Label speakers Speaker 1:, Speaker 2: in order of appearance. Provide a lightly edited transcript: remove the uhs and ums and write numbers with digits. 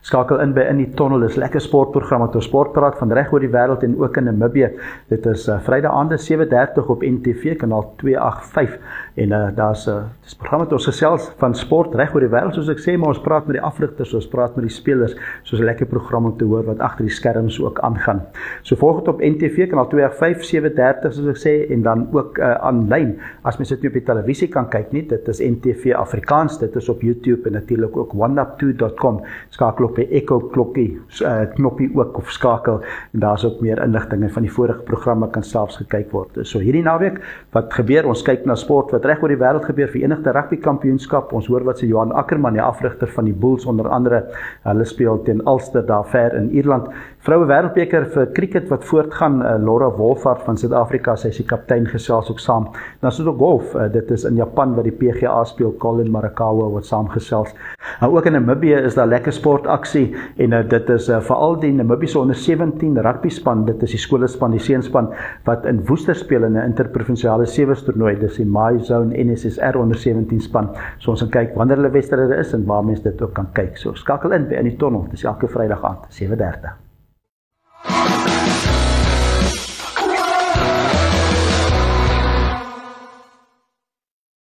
Speaker 1: Skakel in by In die Tunnel, dis lekker sportprogram wat oor sport praat van reg oor die wêreld en ook in Namibië. Dit is Vrydag aande 7:30 op NTV kanaal 285 en daar's 'n program wat ons gesels van sport reg oor die wêreld, soos ek sê, maar ons praat met die afrigters, ons praat met die spelers, soos 'n lekker program om te hoor wat agter die skerms ook aangaan. So volg dit op NTV kanaal 285 7:30 soos ek sê, en dan ook aanlyn as mens dit nie op die televisie kan kyk nie. Dit is NTV Afrikaans, dit is op YouTube en natuurlik ook oneup2.com. Skakel op die Echo knoppie ook of skakel en daar's ook meer inligting van die vorige programme kan selfs gekyk word. So hierdie naweek, wat gebeur? Ons kyk na sport wat reg oor die wêreld gebeur. Verenigde Rugby Kampioenskap. Ons hoor wat se Johan Ackerman, die afrigter van die Bulls onder andere, hulle speel teen Ulster daar ver in Ierland. Vroue wêreldbeker vir cricket wat voortgaan. Laura Wolfhard van Suid-Afrika, sy is die kaptein, gesels ook saam. Dan is dit ook golf. Dit is in Japan wat die PGA speel. Colin Morikawa wat saamgesels. Ook in Namibië is daar lekker sportaksie en dit is veral die Namibiese onder 17 rugby span. Dit is die skolespan, die seenspan wat in Woester speel in 'n interprovinsiale sewes toernooi. Dis die My Zone NSSR onder 17 span. So ons gaan kyk wanneer hulle wedstryde is en waar mense dit ook kan kyk. So skakel in by In die Tunnel. Dis elke Vrydag aand 7:30.